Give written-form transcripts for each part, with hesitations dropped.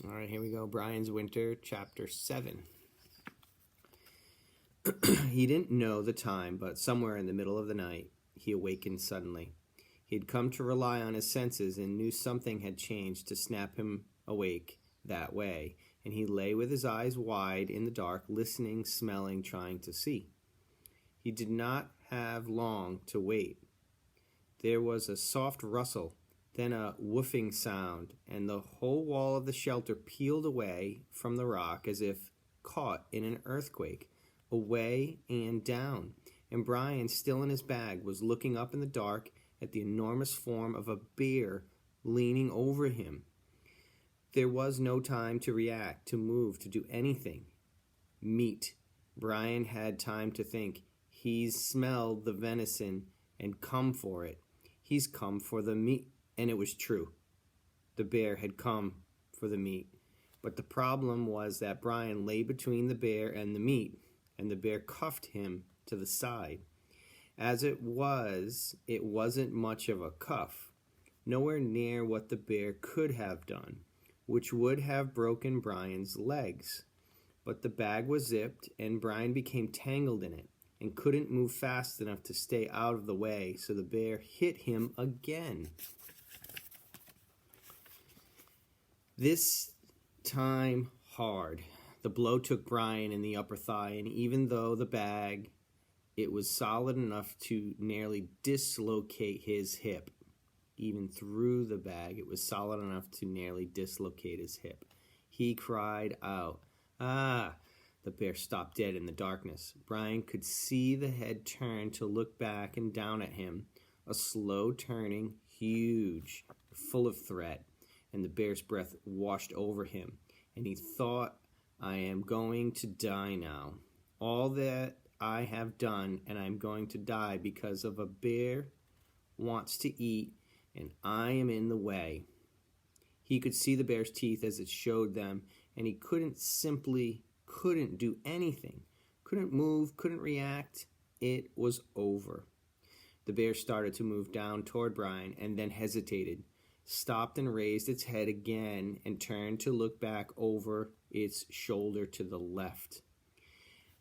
All right, here we go. Brian's Winter, Chapter 7. He didn't know the time, but somewhere in the middle of the night, he awakened suddenly. He had come to rely on his senses and knew something had changed to snap him awake that way, and he lay with his eyes wide in the dark, listening, smelling, trying to see. He did not have long to wait. There was a soft rustle, then a woofing sound, and the whole wall of the shelter peeled away from the rock as if caught in an earthquake, away and down. And Brian, still in his bag, was looking up in the dark at the enormous form of a bear leaning over him. There was no time to react, to move, to do anything. Meat. Brian had time to think. He's smelled the venison and come for it. He's come for the meat. And it was true. The bear had come for the meat. But the problem was that Brian lay between the bear and the meat, and the bear cuffed him to the side. As it wasn't much of a cuff, nowhere near what the bear could have done, which would have broken Brian's legs. But the bag was zipped, and Brian became tangled in it and couldn't move fast enough to stay out of the way, so the bear hit him again. This time hard. The blow took Brian in the upper thigh, and even though the bag, it was solid enough to nearly dislocate his hip. Even through the bag, it was solid enough to nearly dislocate his hip. He cried out, "Ah!" The bear stopped dead in the darkness. Brian could see the head turn to look back and down at him, a slow turning, huge, full of threat. And the bear's breath washed over him, and he thought, "I am going to die now. All that I have done, and I'm going to die because of a bear wants to eat, and I am in the way." He could see the bear's teeth as it showed them, and he couldn't do anything. Couldn't move, couldn't react. It was over. The bear started to move down toward Brian, and then hesitated, stopped and raised its head again and turned to look back over its shoulder to the left.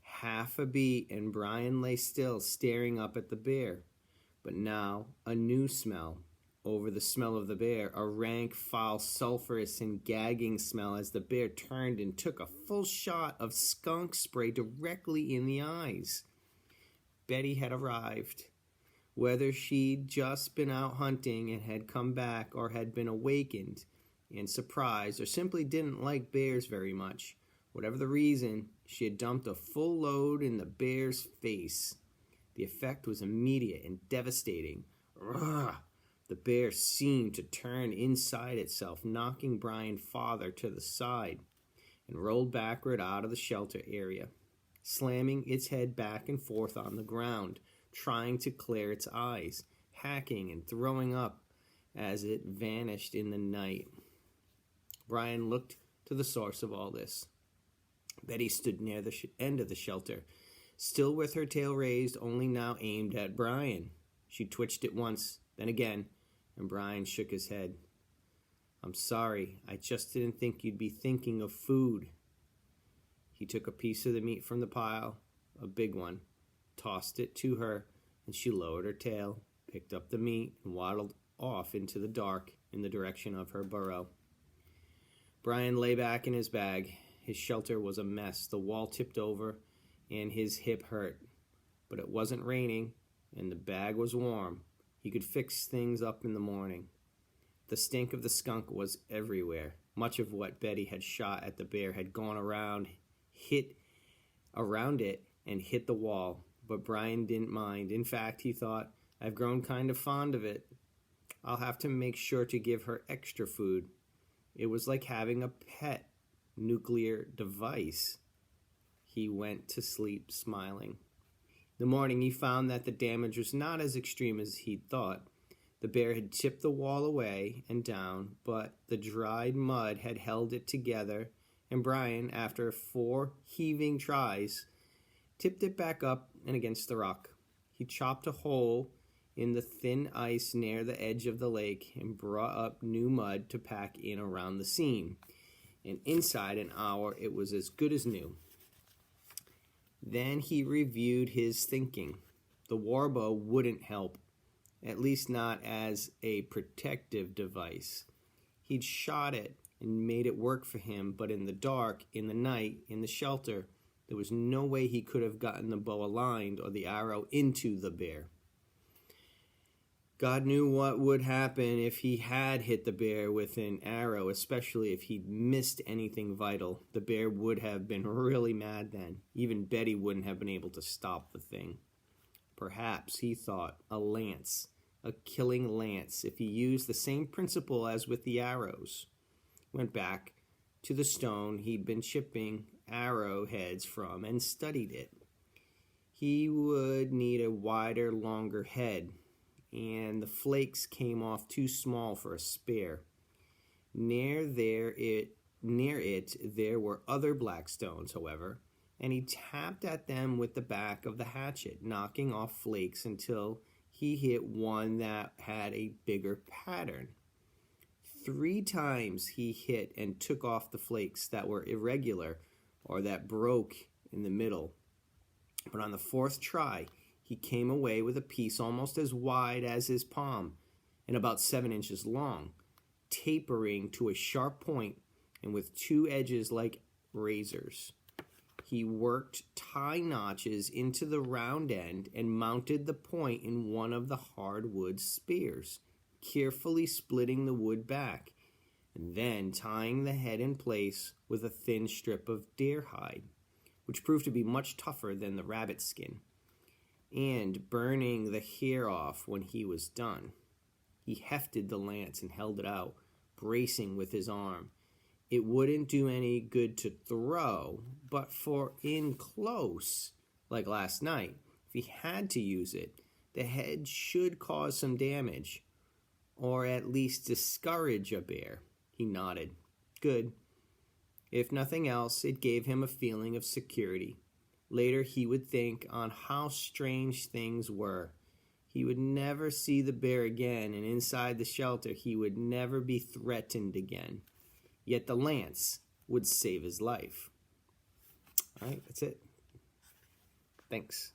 Half a beat and Brian lay still, staring up at the bear. But now a new smell over the smell of the bear, a rank, foul, sulphurous, and gagging smell as the bear turned and took a full shot of skunk spray directly in the eyes. Betty had arrived. Whether she'd just been out hunting and had come back, or had been awakened and surprised, or simply didn't like bears very much, whatever the reason, she had dumped a full load in the bear's face. The effect was immediate and devastating. Ugh! The bear seemed to turn inside itself, knocking Brian farther to the side, and rolled backward out of the shelter area, slamming its head back and forth on the ground, trying to clear its eyes, hacking and throwing up as it vanished in the night. Brian looked to the source of all this. Betty stood near the end of the shelter, still with her tail raised, only now aimed at Brian. She twitched it once, then again, and Brian shook his head. "I'm sorry, I just didn't think you'd be thinking of food." He took a piece of the meat from the pile, a big one, tossed it to her, and she lowered her tail, picked up the meat, and waddled off into the dark in the direction of her burrow. Brian lay back in his bag. His shelter was a mess. The wall tipped over, and his hip hurt. But it wasn't raining, and the bag was warm. He could fix things up in the morning. The stink of the skunk was everywhere. Much of what Betty had shot at the bear had gone around, hit around it, and hit the wall. But Brian didn't mind. In fact, he thought, "I've grown kind of fond of it. I'll have to make sure to give her extra food." It was like having a pet nuclear device. He went to sleep smiling. In the morning, he found that the damage was not as extreme as he'd thought. The bear had chipped the wall away and down, but the dried mud had held it together, and Brian, after 4 heaving tries, tipped it back up and against the rock. He chopped a hole in the thin ice near the edge of the lake and brought up new mud to pack in around the seam. and inside an hour it was as good as new. Then he reviewed his thinking. The warbow wouldn't help, at least not as a protective device. He'd shot it and made it work for him, but in the dark, in the night, in the shelter, there was no way he could have gotten the bow aligned or the arrow into the bear. God knew what would happen if he had hit the bear with an arrow, especially if he'd missed anything vital. The bear would have been really mad then. Even Betty wouldn't have been able to stop the thing. Perhaps, he thought, a lance, a killing lance, if he used the same principle as with the arrows. Went back to the stone he'd been chipping arrowheads from and studied it. He would need a wider, longer head, and the flakes came off too small for a spear. Near it there were other black stones, however, and he tapped at them with the back of the hatchet, knocking off flakes until he hit one that had a bigger pattern. 3 times he hit and took off the flakes that were irregular or that broke in the middle. But on the 4th try, he came away with a piece almost as wide as his palm and about 7 inches long, tapering to a sharp point and with 2 edges like razors. He worked tie notches into the round end and mounted the point in one of the hardwood spears, carefully splitting the wood back, and then tying the head in place with a thin strip of deer hide, which proved to be much tougher than the rabbit skin, and burning the hair off when he was done. He hefted the lance and held it out, bracing with his arm. It wouldn't do any good to throw, but for in close, like last night, if he had to use it, the head should cause some damage, or at least discourage a bear. He nodded. Good. If nothing else, it gave him a feeling of security. Later he would think on how strange things were. He would never see the bear again, and inside the shelter he would never be threatened again. Yet the lance would save his life. All right, that's it. Thanks.